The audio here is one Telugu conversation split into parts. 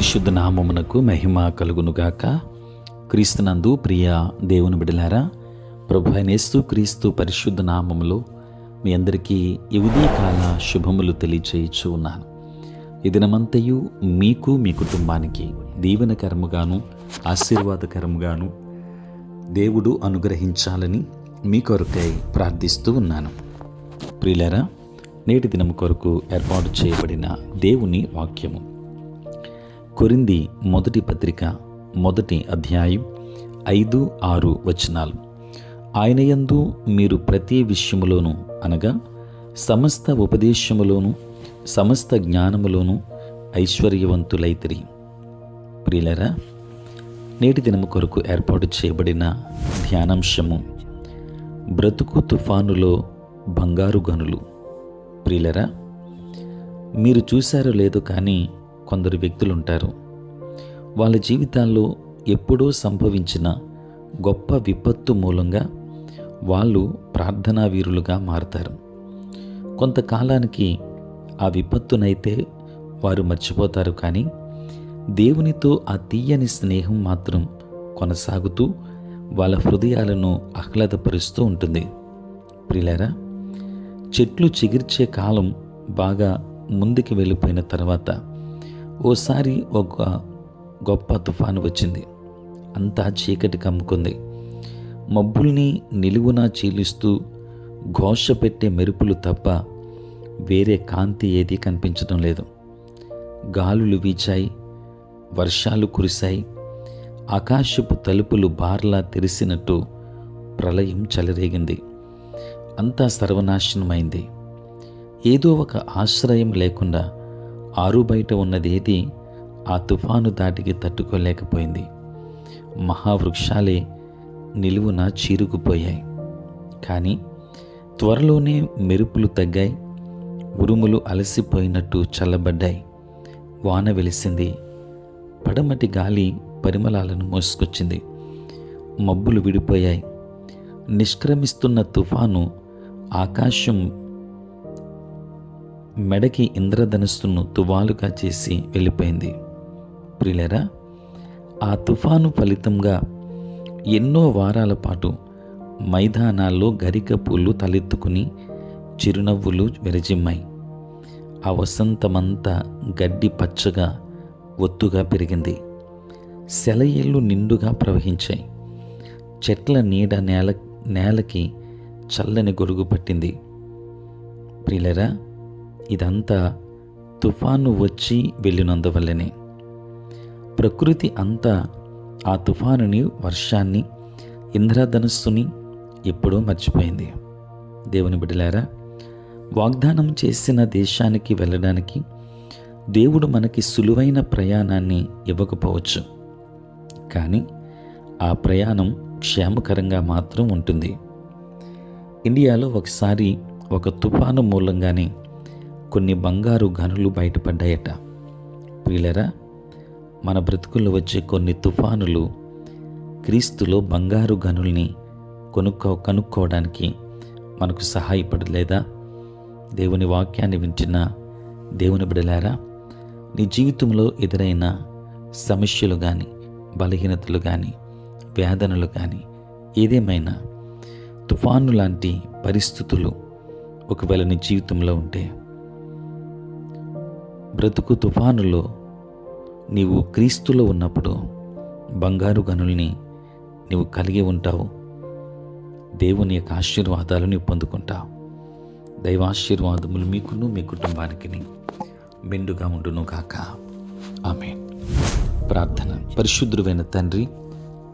పరిశుద్ధ నామమునకు మహిమ కలుగునుగాక. క్రీస్తునందు ప్రియ దేవుని బిడ్డలారా, ప్రభు అయిన యేసు క్రీస్తు పరిశుద్ధ నామములో మీ అందరికీ ఈ ఉదయకాల శుభములు తెలియచేయచ్చు ఉన్నాను. ఈ దినమంతయు మీకు మీ కుటుంబానికి దీవెనకరముగాను ఆశీర్వాదకరముగాను దేవుడు అనుగ్రహించాలని మీ కొరకై ప్రార్థిస్తూ ఉన్నాను. ప్రియులారా, నేటి దినం కొరకు ఏర్పాటు చేయబడిన దేవుని వాక్యము కొరింథీ మొదటి పత్రిక 1వ అధ్యాయం 5-6 వచనాలు. ఆయన యందు మీరు ప్రతి విషయములోను అనగా సమస్త ఉపదేశములోను సమస్త జ్ఞానములోను ఐశ్వర్యవంతులైతిరి. ప్రియులారా, నేటి దినము కొరకు ఏర్పాటు చేయబడిన ధ్యానాంశము బ్రతుకు తుఫానులో బంగారు గనులు. ప్రియులారా, మీరు చూశారో లేదో కానీ కొందరు వ్యక్తులు ఉంటారు, వాళ్ళ జీవితాల్లో ఎప్పుడో సంభవించిన గొప్ప విపత్తు మూలంగా వాళ్ళు ప్రార్థనా వీరులుగా మారతారు. కొంతకాలానికి ఆ విపత్తునైతే వారు మర్చిపోతారు, కానీ దేవునితో ఆ తీయని స్నేహం మాత్రం కొనసాగుతూ వాళ్ళ హృదయాలను ఆహ్లాదపరుస్తూ ఉంటుంది. ప్రియులారా, చెట్లు చిగిర్చే కాలం బాగా ముందుకు వెళ్ళిపోయిన తర్వాత ఓసారి ఒక గొప్ప తుఫాను వచ్చింది. అంతా చీకటి కమ్ముకుంది. మబ్బుల్ని నిలువునా చీలుస్తూ ఘోష పెట్టే మెరుపులు తప్ప వేరే కాంతి ఏదీ కనిపించడం లేదు. గాలులు వీచాయి, వర్షాలు కురిశాయి, ఆకాశపు తలుపులు బార్లా తెరిసినట్టు ప్రళయం చెలరేగింది. అంతా సర్వనాశనమైంది. ఏదో ఒక ఆశ్రయం లేకుండా ఆరుబయట ఉన్నదేది ఆ తుఫాను దాటికి తట్టుకోలేకపోయింది. మహావృక్షాలే నిలువున చీరుకుపోయాయి. కానీ త్వరలోనే మెరుపులు తగ్గాయి, ఉరుములు అలసిపోయినట్టు చల్లబడ్డాయి. వాన వెలిసింది, పడమటి గాలి పరిమళాలను మోసుకొచ్చింది. మబ్బులు విడిపోయాయి. నిష్క్రమిస్తున్న తుఫాను ఆకాశం మెడకి ఇంద్రధనుస్సును తువాలుగా చేసి వెళ్ళిపోయింది. ప్రియులారా, ఆ తుఫాను ఫలితంగా ఎన్నో వారాల పాటు మైదానాల్లో గరిక పూలు తలెత్తుకుని చిరునవ్వులు విరజిమ్మాయి. ఆ వసంతమంతా గడ్డి పచ్చగా ఒత్తుగా పెరిగింది. సెలయేళ్ళు నిండుగా ప్రవహించాయి. చెట్ల నీడ నేలకి చల్లని గొడుగు పట్టింది. ప్రియులారా, ఇదంతా తుఫాను వచ్చి వెళ్ళినందువల్లనే. ప్రకృతి అంతా ఆ తుఫానుని, వర్షాన్ని, ఇంద్రధనుస్సుని ఎప్పుడో మర్చిపోయింది. దేవుని బిడ్డలారా, వాగ్దానం చేసిన దేశానికి వెళ్ళడానికి దేవుడు మనకి సులువైన ప్రయాణాన్ని ఇవ్వకపోవచ్చు, కానీ ఆ ప్రయాణం క్షేమకరంగా మాత్రం ఉంటుంది. ఇండియాలో ఒకసారి ఒక తుఫాను మూలంగానే కొన్ని బంగారు గనులు బయటపడ్డాయట. ప్రియులారా, మన బ్రతుకుల్లో వచ్చే కొన్ని తుఫానులు క్రీస్తులో బంగారు గనుల్ని కనుక్కోవడానికి మనకు సహాయపడలేదా? దేవుని వాక్యాన్ని వింటున్న దేవుని బిడ్డలారా, నీ జీవితంలో ఎదురైన సమస్యలు కానీ, బలహీనతలు కానీ, వేదనలు కానీ, ఏదేమైనా తుఫాను లాంటి పరిస్థితులు ఒకవేళ నీ జీవితంలో ఉంటే, బ్రతుకు తుఫానులో నీవు క్రీస్తులో ఉన్నప్పుడు బంగారు గనుల్ని నీవు కలిగి ఉంటావు. దేవుని యొక్క ఆశీర్వాదాలు నీవు పొందుకుంటావు. దైవాశీర్వాదములు మీకును మీ కుటుంబానికి మెండుగా ఉండును గాక. ఆమేన్. ప్రార్థన. పరిశుద్ధుడైన తండ్రి,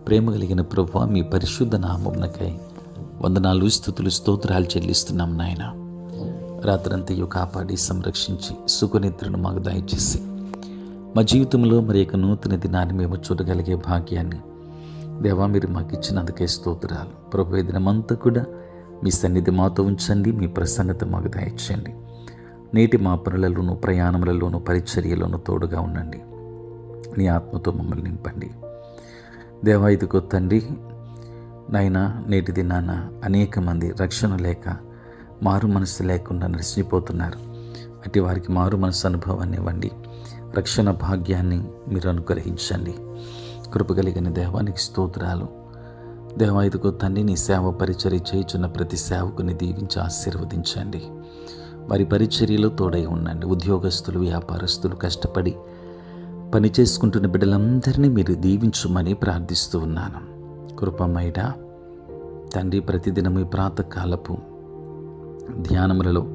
ప్రేమ కలిగిన ప్రభువా, మీ పరిశుద్ధ నామమునకై వందనాలు, స్తుతులు, స్తోత్రాలు చెల్లిస్తున్నాం నాయన. రాత్రంతయు కాపాడి సంరక్షించి సుఖనిద్రను మాకు దయచేసి మా జీవితంలో మరి యొక్క నూతన దినాన్ని మేము చూడగలిగే భాగ్యాన్ని దేవా మీరు మాకు ఇచ్చినందుకే స్తోత్రాలు. ప్రభు, ఈ దినమంతా కూడా మీ సన్నిధి మాతో ఉంచండి. మీ ప్రసన్నత మాకు దయచేయండి. నేటి మా పనులలోనూ, ప్రయాణములలోనూ, పరిచర్యలోనూ తోడుగా ఉండండి. నీ ఆత్మతో మమ్మల్ని నింపండి దేవా. ఇదిగో తండ్రి నాయన, నేటి దినాన అనేక మంది రక్షణ లేక, మారు మనసు లేకుండా నడిచిపోతున్నారు. అట్టి వారికి మారు మనసు అనుభవాన్ని ఇవ్వండి. రక్షణ భాగ్యాన్ని మీరు అనుగ్రహించండి. కృపగలిగిన దేవానికి స్తోత్రాలు. దేవా, ఇదిగో తండ్రి, నీ సేవ పరిచర్య చేయుచున్న ప్రతి సేవకుని దీవించి ఆశీర్వదించండి. వారి పరిచర్యలో తోడై ఉండండి. ఉద్యోగస్తులు, వ్యాపారస్తులు, కష్టపడి పని చేసుకుంటున్న బిడ్డలందరినీ మీరు దీవించమని ప్రార్థిస్తూ ఉన్నాను. కృపమయ్యా తండ్రి, ప్రతిదినం ఈ ప్రాతకాలపు ధ్యానములలో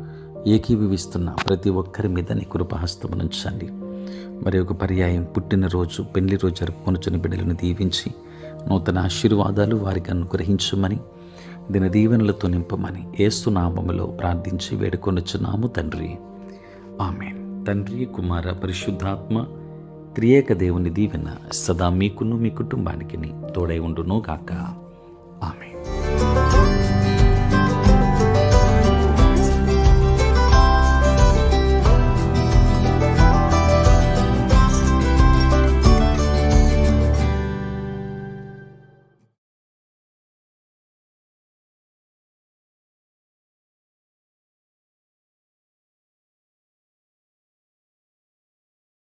ఏకీభవిస్తున్న ప్రతి ఒక్కరి మీద నీ కృపహస్తమునుంచండి. మరి ఒక పర్యాయం పుట్టినరోజు, పెళ్లి రోజు జరుపుకొనుచున్న బిడ్డలను దీవించి నూతన ఆశీర్వాదాలు వారికి అనుగ్రహించమని, దిన దీవెనలతో నింపమని యేసు నామములో ప్రార్థించి వేడుకొనుచున్నాము తండ్రి. ఆమేన్. తండ్రి, కుమార, పరిశుద్ధాత్మ త్రియేక దేవుని దీవెన సదా మీకును మీ కుటుంబానికి తోడై ఉండును గాక. ఆమేన్.